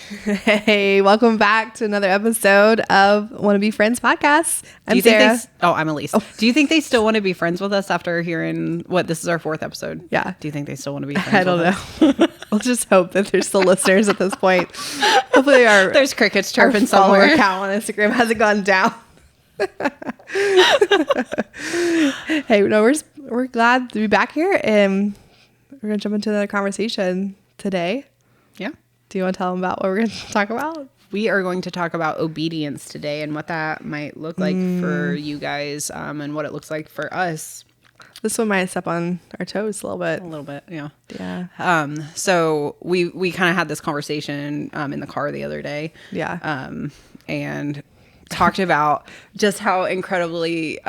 Hey, welcome back to another episode of Wanna Be Friends podcast. I'm Sarah. I'm Elise. Do you think they still want to be friends with us after hearing this is our 4th episode? Yeah. Do you think they still want to be friends I don't with know. We'll just hope that there's still listeners at this point. Hopefully there's crickets our chirping follower somewhere. count on Instagram hasn't gone down. Hey, no, we're glad to be back here, and we're gonna jump into another conversation today. Yeah. Do you want to tell them about what we're going to talk about? We are going to talk about obedience today and what that might look like for you guys, and what it looks like for us. This one might step on our toes a little bit. A little bit, yeah. Yeah. So we kind of had this conversation in the car the other day. Yeah. And talked about just how incredibly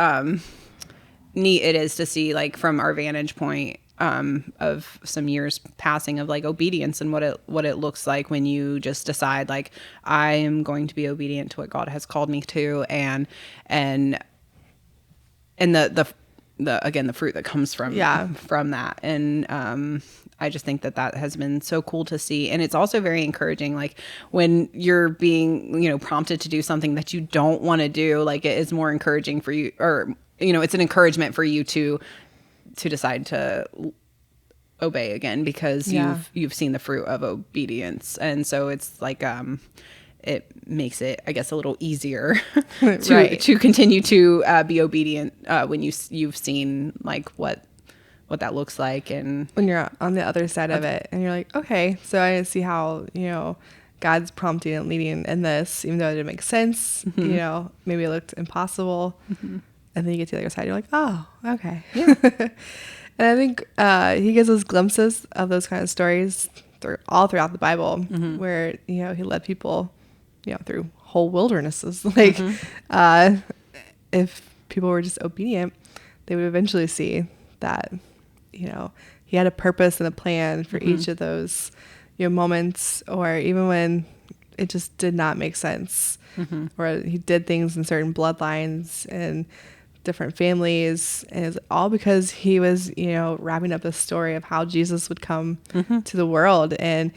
neat it is to see, like, from our vantage point of some years passing of like obedience and what it looks like when you just decide, like, I am going to be obedient to what God has called me to, and the again, the fruit that comes from that. And I just think that has been so cool to see. And it's also very encouraging, like, when you're being, prompted to do something that you don't want to do, like, it is more encouraging for you, or, it's an encouragement for you to decide to obey again, because you've seen the fruit of obedience. And so it's like, it makes it, I guess, a little easier to continue to be obedient when you've seen, like, what that looks like, and when you're on the other side of it and you're like, okay, so I see how, God's prompting and leading in this, even though it didn't make sense, maybe it looked impossible. And then you get to the other side, you're like, oh, okay. Yeah. And I think he gives us glimpses of those kind of stories all throughout the Bible, where, he led people, through whole wildernesses. Like, if people were just obedient, they would eventually see that, he had a purpose and a plan for each of those, moments, or even when it just did not make sense, or he did things in certain bloodlines and different families, and it's all because he was, wrapping up the story of how Jesus would come to the world. And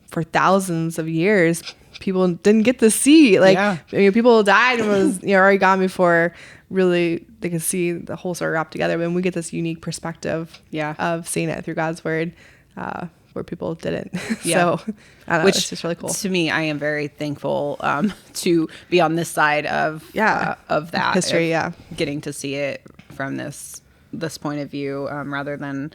for thousands of years, people didn't get to see, like, people died and was already gone before really they could see the whole story wrapped together. But we get this unique perspective of seeing it through God's word, where people didn't. So I don't know, it's just really cool. To me, I am very thankful to be on this side of that history, getting to see it from this point of view, rather than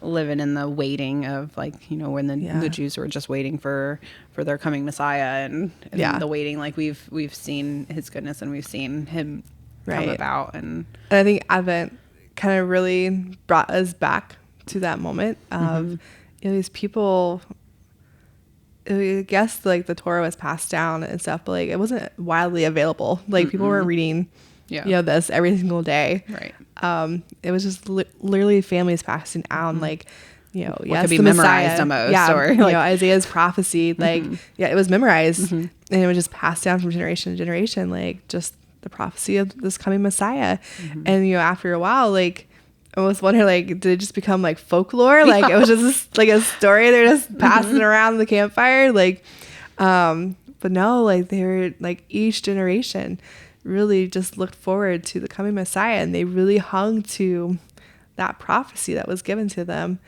living in the waiting of, like, when the Jews were just waiting for their coming Messiah, and the waiting, like, we've seen his goodness and we've seen him come about. And I think Advent kind of really brought us back to that moment of these people. I guess, like, the Torah was passed down and stuff, but, like, it wasn't widely available. Like, people weren't reading this every single day. It was just literally families passing down, like, what could be memorized almost, or like, Isaiah's prophecy, like, it was memorized, and it was just passed down from generation to generation, like, just the prophecy of this coming Messiah. And after a while, like, I almost wonder, like, did it just become, like, folklore? Like, it was just like a story they're just passing around the campfire, like, but no, like, they were, like, each generation really just looked forward to the coming Messiah, and they really hung to that prophecy that was given to them.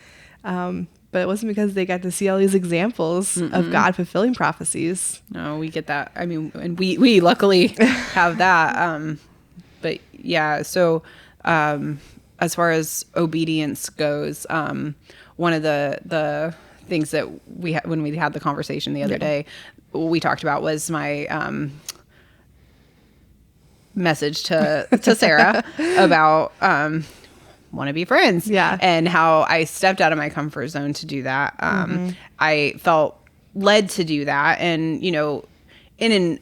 But it wasn't because they got to see all these examples of God fulfilling prophecies. No, we get that. I mean, and we luckily have that. But yeah, so as far as obedience goes, one of the things that we had when we had the conversation the other day, we talked about was my message to Sarah about want to be friends, and how I stepped out of my comfort zone to do that. I felt led to do that, and in and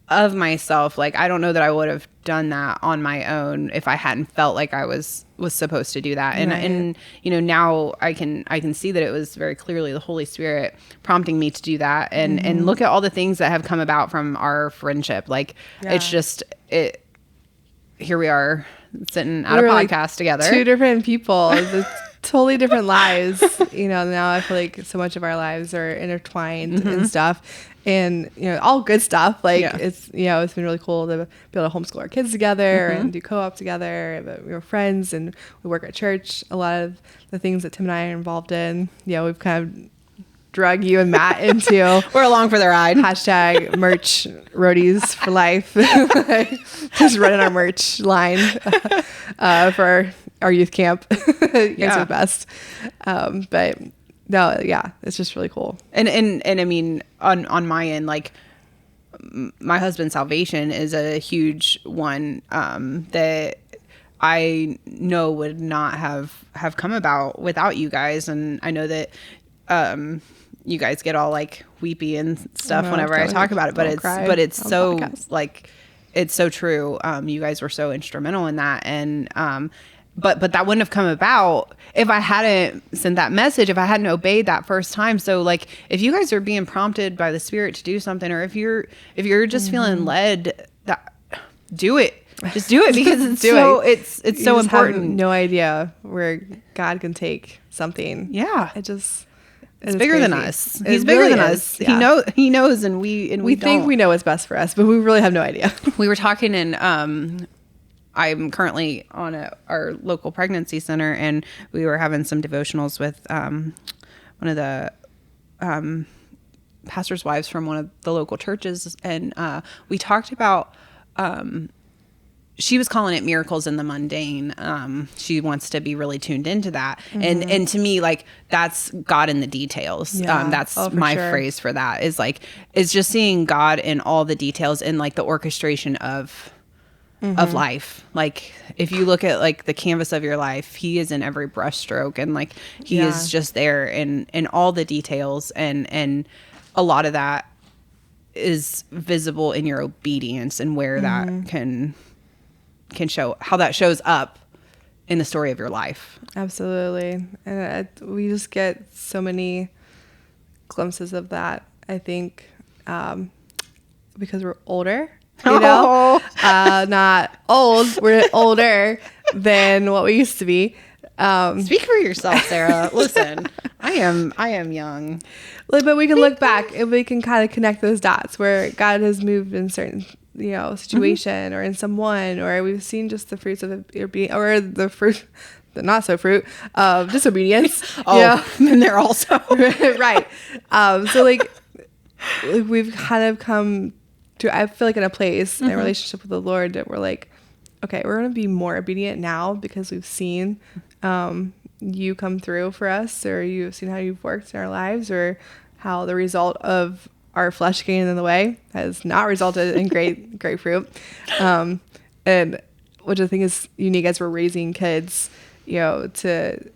of myself, like, I don't know that I would have done that on my own if I hadn't felt like I was supposed to do that. And now I can see that it was very clearly the Holy Spirit prompting me to do that, and look at all the things that have come about from our friendship. Like, it's just here we are sitting at a podcast together. Two different people, the totally different lives. Now I feel like so much of our lives are intertwined and stuff. And, all good stuff. Like it's been really cool to be able to homeschool our kids together and do co-op together. But we were friends and we work at church. A lot of the things that Tim and I are involved in, we've kind of drug you and Matt into. We're along for the ride. # merch roadies for life. Just running our merch line for our youth camp. You guys are the best. But no, it's just really cool. And I mean, on my end, like my husband's salvation is a huge one that I know would not have come about without you guys. And I know that you guys get all like weepy and stuff whenever I talk about it, but it's so like, it's so true. You guys were so instrumental in that. And, but that wouldn't have come about if I hadn't sent that message, if I hadn't obeyed that first time. So like, if you guys are being prompted by the Spirit to do something, or if you're just feeling led, do it. Just do it, because it's so important. Have no idea where God can take something. Yeah. It's bigger than us. He's bigger than us. Yeah. He knows, and we think we know what's best for us, but we really have no idea. We were talking in, I'm currently on our local pregnancy center, and we were having some devotionals with one of the pastors' wives from one of the local churches, and we talked about she was calling it miracles in the mundane. She wants to be really tuned into that. And to me, like, that's God in the details. That's my phrase for that, is like, it's just seeing God in all the details and like the orchestration of life. Like, if you look at like the canvas of your life, he is in every brushstroke, and like he is just there in all the details. And a lot of that is visible in your obedience, and where that can show, how that shows up in the story of your life. Absolutely. And we just get so many glimpses of that, I think, because we're older, not old, we're older than what we used to be. Speak for yourself, Sarah. Listen, I am young, but we can look back and we can kind of connect those dots where God has moved in certain situation or in someone, or we've seen just the fruits of or the fruit, the not so fruit of disobedience. And they're also right. So like we've kind of come to, I feel like, in a place in a relationship with the Lord that we're like, okay, we're going to be more obedient now because we've seen you come through for us, or you've seen how you've worked in our lives, or how the result of our flesh getting in the way has not resulted in great fruit. And which I think is unique as we're raising kids, to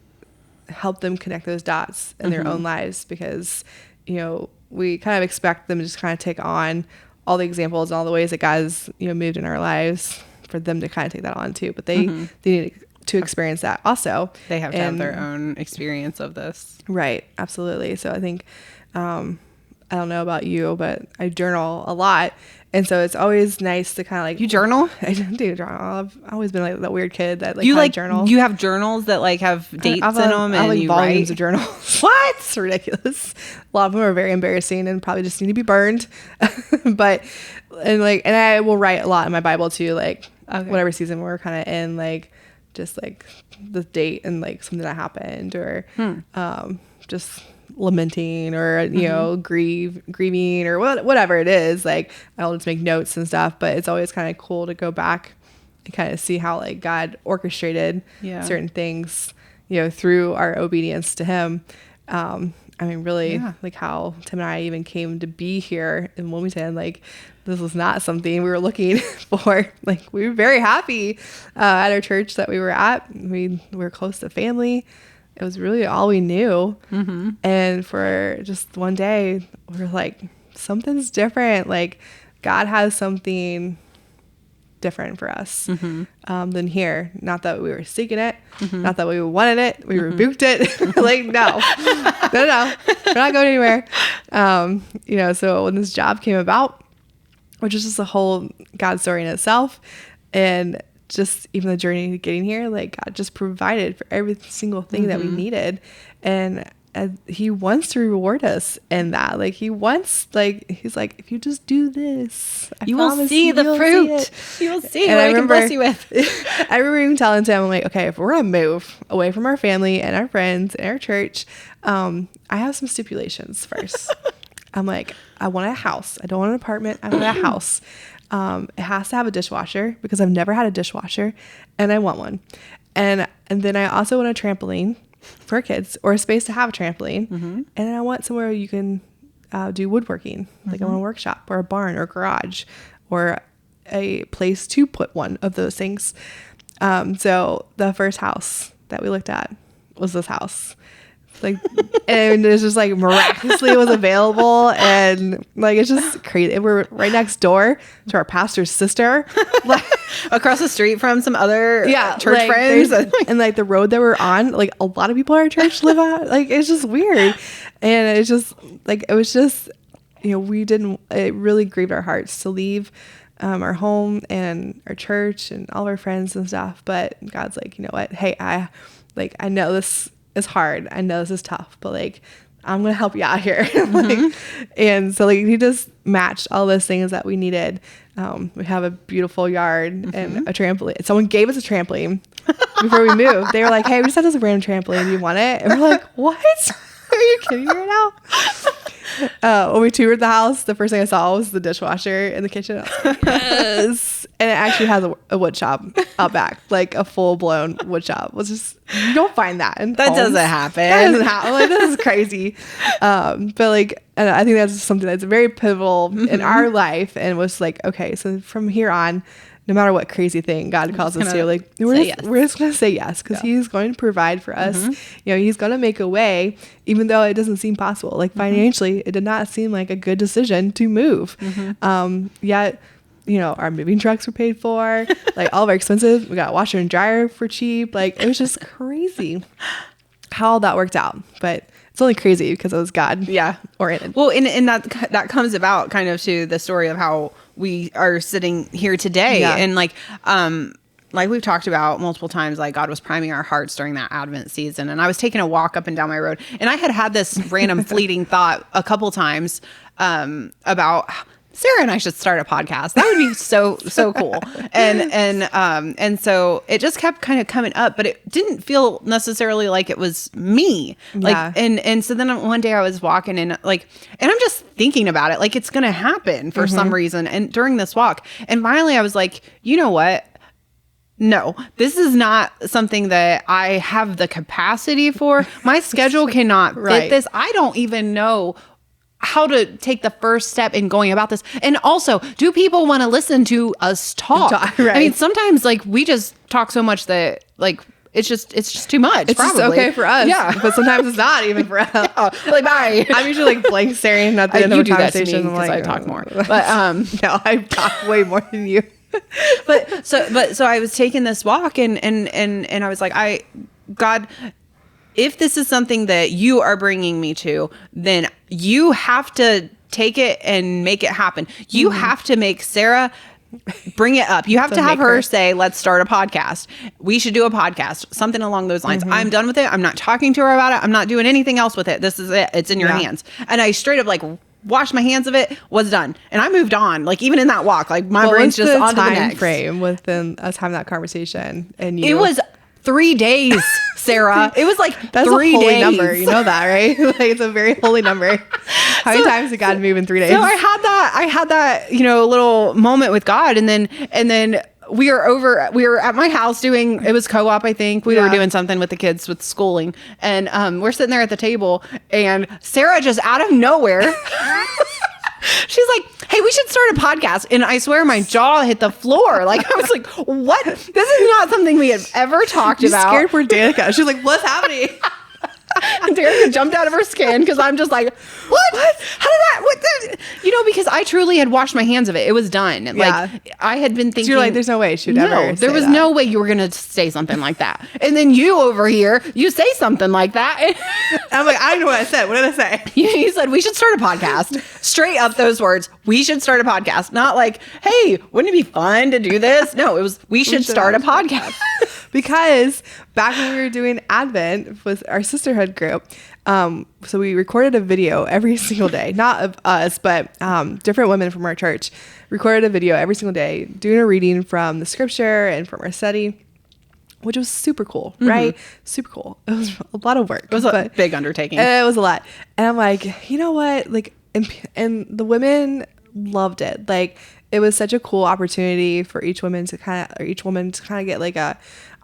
help them connect those dots in their own lives, because, we kind of expect them to just kind of take on all the examples and all the ways that God's, moved in our lives, for them to kind of take that on too. But they need to experience that also. They have to have their own experience of this. Right. Absolutely. So I think, I don't know about you, but I journal a lot. And so it's always nice to kind of like... You journal? I do journal. I've always been like that weird kid that like journal. You have journals that like have dates in them, and like you volumes write? Of journals. What? It's ridiculous. A lot of them are very embarrassing and probably just need to be burned. But and I will write a lot in my Bible too, like whatever season we're kind of in, like just like the date and like something that happened, or just lamenting, or grieving, or whatever it is. Like I'll just make notes and stuff, but it's always kind of cool to go back and kind of see how like God orchestrated certain things, through our obedience to him. I mean, really, like how Tim and I even came to be here in Wilmington. Like, this was not something we were looking for. Like, we were very happy at our church that we were at. We were close to family. It was really all we knew. And for just one day, we were like, something's different. Like, God has something different for us than here. Not that we were seeking it, not that we wanted it, we rebuked it. Like, no, we're not going anywhere. So when this job came about, which is just a whole God story in itself, and just even the journey to getting here, like God just provided for every single thing that we needed. And he wants to reward us in that. Like he wants, like, he's like, if you just do this, you will see the fruit. You will see what I can bless you with. I remember even telling Tim, I'm like, okay, if we're going to move away from our family and our friends and our church, I have some stipulations first. I'm like, I want a house. I don't want an apartment. I want a house. It has to have a dishwasher because I've never had a dishwasher and I want one. And then I also want a trampoline for kids, or a space to have a trampoline. And I want somewhere you can do woodworking. Like I want a workshop or a barn or a garage or a place to put one of those things. So the first house that we looked at was this house. Like, and it's just like miraculously was available, and like it's just crazy. We're right next door to our pastor's sister, like across the street from some other church like, friends, and like the road that we're on, like a lot of people at our church live on. Like it's just weird, and it's just like it was just, you know, it really grieved our hearts to leave our home and our church and all of our friends and stuff. But God's like, you know what? Hey, I know this is hard. I know this is tough, but like, I'm going to help you out here. Like, and so like, he just matched all those things that we needed. We have a beautiful yard and a trampoline. Someone gave us a trampoline before we moved. They were like, hey, we just had this random trampoline. Do you want it? And we're like, what? Are you kidding me right now? When we toured the house, the first thing I saw was the dishwasher in the kitchen. I was like, yes. And it actually has a wood shop out back, like a full-blown wood shop. You don't find that in that homes. Doesn't happen. That doesn't happen. Like, this is crazy. But like, and I think that's something that's very pivotal in our life, and was like, okay, so from here on, no matter what crazy thing God calls us to, like we're just going to say yes, because he's going to provide for us. You know, he's going to make a way, even though it doesn't seem possible. Like financially, it did not seem like a good decision to move. Yet, you know, our moving trucks were paid for, like all of our expenses. We got a washer and dryer for cheap. Like it was just crazy how all that worked out. But it's only crazy because it was God oriented. Well, and that comes about kind of to the story of how we are sitting here today. And like we've talked about multiple times, like God was priming our hearts during that Advent season. And I was taking a walk up and down my road, and I had this random fleeting thought a couple times about Sarah and I should start a podcast. That would be so cool. And so it just kept kind of coming up, but it didn't feel necessarily like it was me. Like, and so then one day I was walking and I'm just thinking about it, like it's going to happen for some reason. And during this walk, and finally I was like, you know what? No, this is not something that I have the capacity for. My schedule cannot fit this. I don't even know how to take the first step in going about this. And also, do people want to listen to us talk? I mean, sometimes like we just talk so much that like it's just too much. It's just okay for us. Yeah. But sometimes it's not even for us. Like, bye. I'm usually like blank staring at the end of a conversation. Because I talk more. But no, I talk way more than you. but so I was taking this walk and I was like, God, if this is something that you are bringing me to, then you have to take it and make it happen. You have to make Sarah bring it up. You have to have her say, let's start a podcast. We should do a podcast, something along those lines. I'm done with it. I'm not talking to her about it. I'm not doing anything else with it. This is it. It's in your hands. And I straight up like washed my hands of it, was done. And I moved on. Like even in that walk, like my brain's just on to the next frame within us having that conversation. And it was 3 days, Sarah. It was like that's 3 a holy days. Number. You know that, right? Like it's a very holy number. How many times did God move in 3 days? So I had that, you know, little moment with God, and then we were at my house doing, it was co-op, I think. We were doing something with the kids with schooling, and we're sitting there at the table, and Sarah just out of nowhere she's like, hey, we should start a podcast. And I swear my jaw hit the floor. Like, I was like, what? This is not something we had ever talked about. Scared for Danica. She's like, what's happening? Derek jumped out of her skin because I'm just like, what? How did that? What? Because I truly had washed my hands of it. It was done. Like I had been thinking. So you're like, there's no way she'd ever. There was no way you were gonna say something like that. And then you over here, you say something like that. I'm like, I know what I said. What did I say? You said we should start a podcast. Straight up those words. We should start a podcast. Not like, hey, wouldn't it be fun to do this? No, it was we should start a podcast. Because back when we were doing Advent with our sisterhood group, so we recorded a video every single day, not of us, but different women from our church recorded a video every single day doing a reading from the scripture and from our study, which was super cool, right? Super cool. It was a lot of work. It was a big undertaking. It was a lot. And I'm like, you know what? Like, and the women loved it. Like, it was such a cool opportunity for each woman to kind of get like a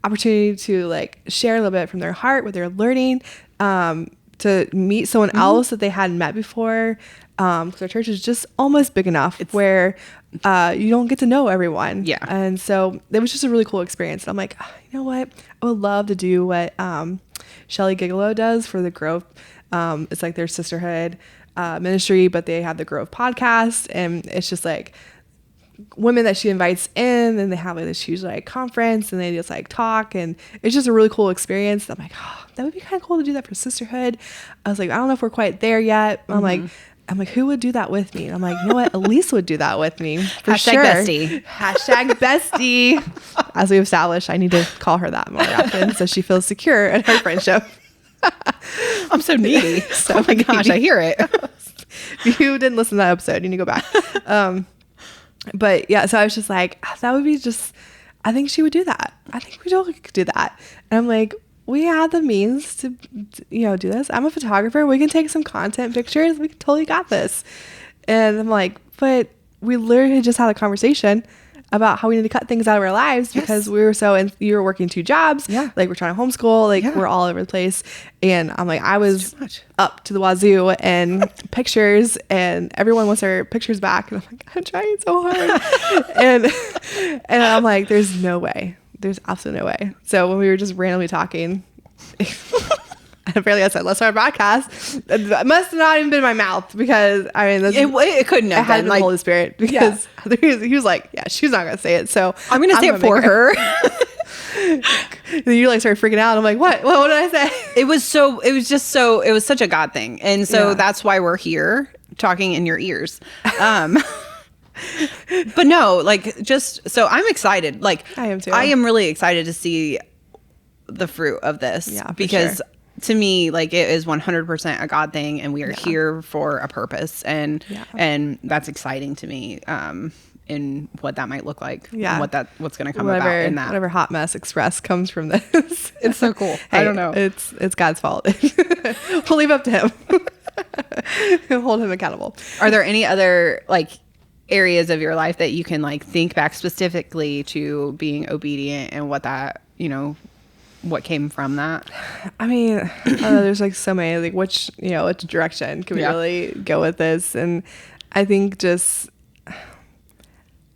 opportunity to like share a little bit from their heart, what they're learning, to meet someone else that they hadn't met before. Because our church is just almost big enough where you don't get to know everyone. Yeah. And so it was just a really cool experience. And I'm like, you know what? I would love to do what Shelly Gigolo does for the Grove. It's like their sisterhood ministry, but they have the Grove podcast. And it's just like women that she invites in, and they have like this huge like conference, and they just like talk, and it's just a really cool experience. I'm like, oh, that would be kind of cool to do that for sisterhood. I was like, I don't know if we're quite there yet. I'm like, who would do that with me? And I'm like, you know what? Elise would do that with me for sure. Bestie. Bestie. As we've established, I need to call her that more often so she feels secure in her friendship. I'm so needy. So oh my gosh, I hear it. If you didn't listen to that episode, you need to go back. But yeah, so I was just like, that would be just, I think she would do that. I think we totally could do that. And I'm like, we have the means to do this. I'm a photographer. We can take some content pictures. We totally got this. And I'm like, but we literally just had a conversation about how we need to cut things out of our lives because we were you were working 2 jobs. Yeah. Like we're trying to homeschool. Like we're all over the place. And I'm like, I was up to the wazoo and pictures, and everyone wants their pictures back. And I'm like, I'm trying so hard. and I'm like, there's no way. There's absolutely no way. So when we were just randomly talking, apparently I said, let's start a podcast. It must have not even been my mouth because I mean, it couldn't have been like the Holy Spirit because he was like, yeah, she's not going to say it. So I'm going to say it for her. And you like started freaking out. I'm like, what did I say? It was such a God thing. And so that's why we're here talking in your ears. But no, like just, so I'm excited. Like I am too. I am really excited to see the fruit of this because to me, like it is 100% a God thing, and we are here for a purpose, and that's exciting to me. In what that might look like, what's going to come about in that. Whatever hot mess express comes from this, it's so cool. Hey, I don't know. It's God's fault. We'll leave it up to him. We'll hold him accountable. Are there any other like areas of your life that you can like think back specifically to being obedient and what that what came from that? I mean, I don't know, there's like so many, like which direction can we really go with this? And I think just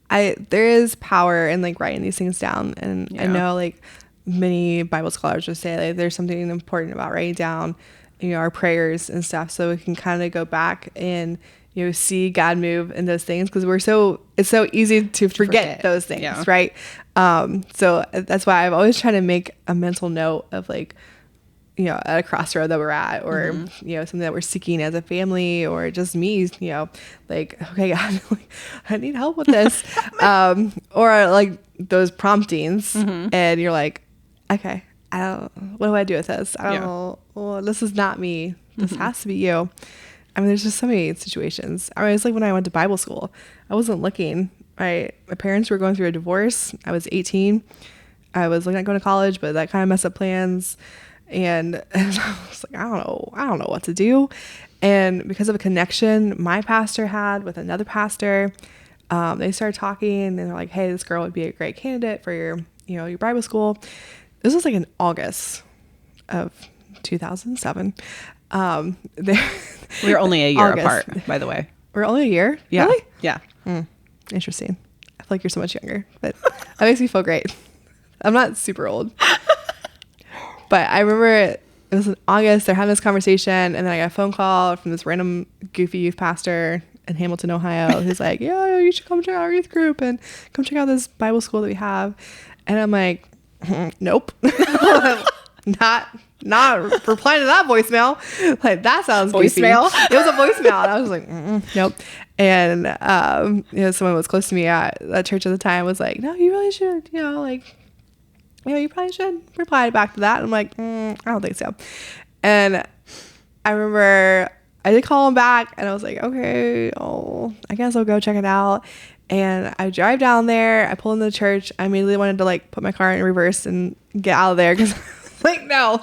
there is power in like writing these things down. And I know like many Bible scholars would say like there's something important about writing down, our prayers and stuff, so we can kind of go back and see God move in those things, because it's so easy to forget those things, right? So that's why I've always tried to make a mental note of like, at a crossroad that we're at, or, something that we're seeking as a family, or just me, like, okay, God, I need help with this. Or like those promptings, and you're like, okay, what do I do with this? I don't know. Well, this is not me. This has to be you. I mean, there's just so many situations. I mean, it's like when I went to Bible school, I wasn't looking, right? My parents were going through a divorce. I was 18. I was looking at going to college, but that kind of messed up plans. And I was like, I don't know what to do. And because of a connection my pastor had with another pastor, they started talking, and they're like, hey, this girl would be a great candidate for your Bible school. This was like in August of 2007. We were only a year apart, by the way. We're only a year? Yeah. Really? Yeah. Interesting. I feel like you're so much younger, but that makes me feel great. I'm not super old. But I remember it was in August. They're having this conversation, and then I got a phone call from this random goofy youth pastor in Hamilton, Ohio, who's like, yeah, you should come check out our youth group and come check out this Bible school that we have. And I'm like, nope. not replying to that voicemail. Like, that sounds voicemail. Goofy. It was a voicemail. And I was like, nope. And, someone was close to me at that church at the time was like, no, you really should, you probably should reply back to that. And I'm like, I don't think so. And I remember I did call him back, and I was like, okay, I guess I'll go check it out. And I drive down there. I pull into the church. I immediately wanted to like put my car in reverse and get out of there because like, no,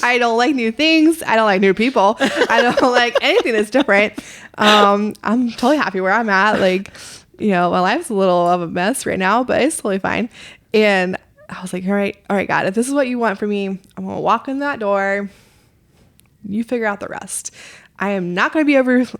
I don't like new things. I don't like new people. I don't like anything that's different. I'm totally happy where I'm at. Like, my life's a little of a mess right now, but it's totally fine. And I was like, all right, God, if this is what you want from me, I'm going to walk in that door. You figure out the rest. I am not going to be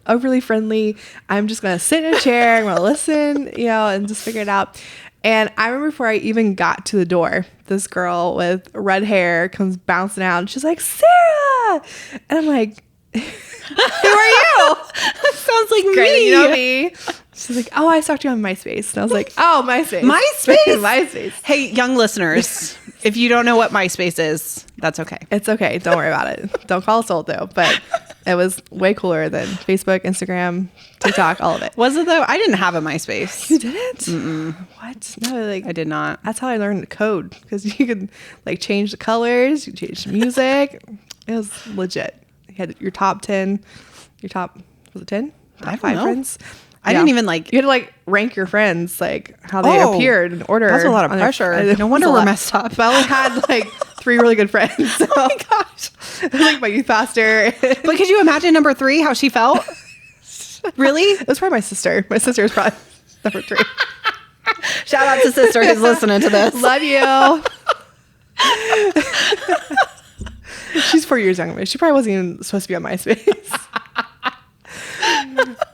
overly friendly. I'm just going to sit in a chair. I'm going to listen, and just figure it out. And I remember before I even got to the door, this girl with red hair comes bouncing out, and she's like, Sarah! And I'm like, who are you? That sounds like Great, me. you know me. She's like, oh, I stalked you on MySpace. And I was like, oh, MySpace. MySpace? Hey, young listeners, if you don't know what MySpace is, that's okay. It's okay. Don't worry about it. Don't call us old, though. But it was way cooler than Facebook, Instagram, TikTok, all of it. Was it, though? I didn't have a MySpace. You didn't? Mm-mm. What? No, I did not. That's how I learned to code, because you could change the colors, you change the music. It was legit. You had your top 10, was it 10? Top 5 friends. I didn't even you had to rank your friends, how they appeared in order. That's a lot of pressure. No wonder we're messed up. But I only had 3 really good friends. So. Oh my gosh. My youth pastor. But could you imagine number 3, how she felt? Really? It was probably my sister. My sister was probably number 3. Shout out to sister who's listening to this. Love you. She's 4 years younger than me. She probably wasn't even supposed to be on MySpace.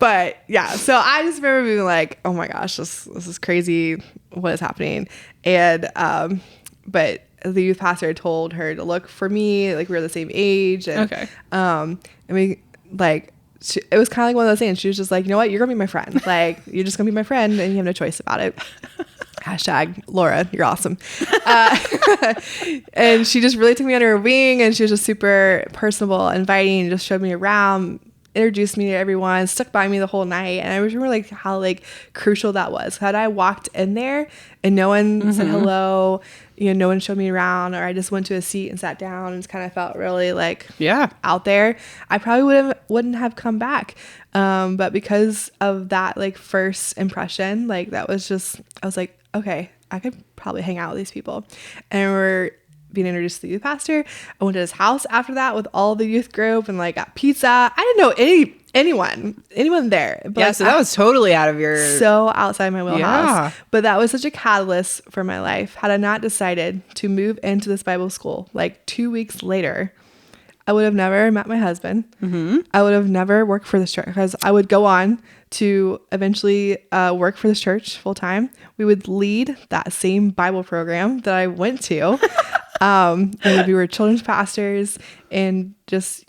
But yeah, so I just remember being like, oh my gosh, this is crazy. What is happening? And but the youth pastor told her to look for me, we were the same age. And, okay. It was kind of like one of those things. She was just like, you know what? You're going to be my friend. You're just going to be my friend, and you have no choice about it. Hashtag Laura, you're awesome. And she just really took me under her wing, and she was just super personable, inviting, just showed me around, introduced me to everyone, stuck by me the whole night. And I remember how crucial that was. Had I walked in there and no one said hello, no one showed me around, or I just went to a seat and sat down and just kind of felt really out there, I probably wouldn't have come back. But because of that first impression, that was just, I was like, okay, I could probably hang out with these people. And we're being introduced to the youth pastor. I went to his house after that with all the youth group and got pizza. I didn't know anyone there. But so that was totally out of your... So outside my wheelhouse. Yeah. But that was such a catalyst for my life. Had I not decided to move into this Bible school, 2 weeks later, I would have never met my husband. Mm-hmm. I would have never worked for this church, because I would go on to eventually work for this church full time. We would lead that same Bible program that I went to. And we were children's pastors, and just,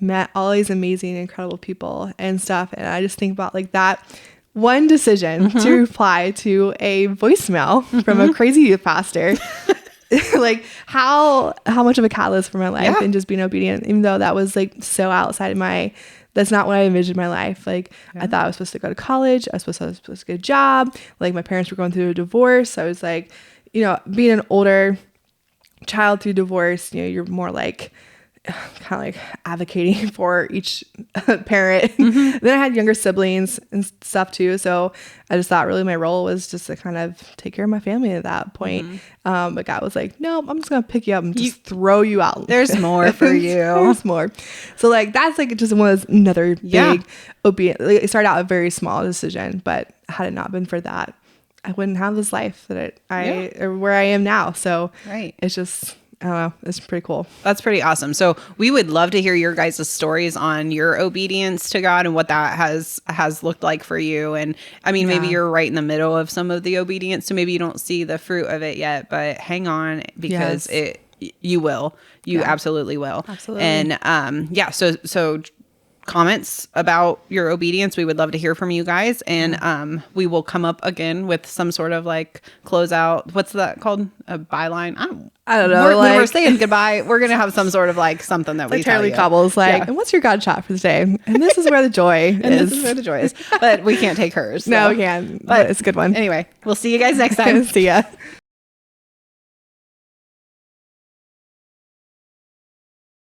met all these amazing, incredible people and stuff. And I just think about that one decision to reply to a voicemail from a crazy youth pastor. How much of a catalyst for my life, and just being obedient, even though that was so outside of that's not what I envisioned my life. I thought I was supposed to go to college. I was supposed to get a job. My parents were going through a divorce. I was being an older child through divorce, you're more kind of advocating for each parent. Then I had younger siblings and stuff too, so I just thought really my role was just to kind of take care of my family at that point. But God was like, no, I'm just gonna pick you up and just throw you out. There's more for you. There's more. So that's just one of those another big obedient. It started out a very small decision, but had it not been for that, I wouldn't have this life that or where I am now. So it's just, I don't know, it's pretty cool. That's pretty awesome. So we would love to hear your guys' stories on your obedience to God and what that has looked like for you. And I mean, maybe you're right in the middle of some of the obedience, so maybe you don't see the fruit of it yet, but hang on, because you will. You absolutely will. Absolutely. And yeah, so comments about your obedience, we would love to hear from you guys, and we will come up again with some sort of like closeout. What's that called? A byline? I don't know. When we're saying goodbye, we're gonna have some sort of like something that we like Charlie Cobble's like, and what's your God shot for the day? And this is where the joy is. And this is where the joy is. But we can't take hers. So. No, we can't. But it's a good one. Anyway, we'll see you guys next time. See ya.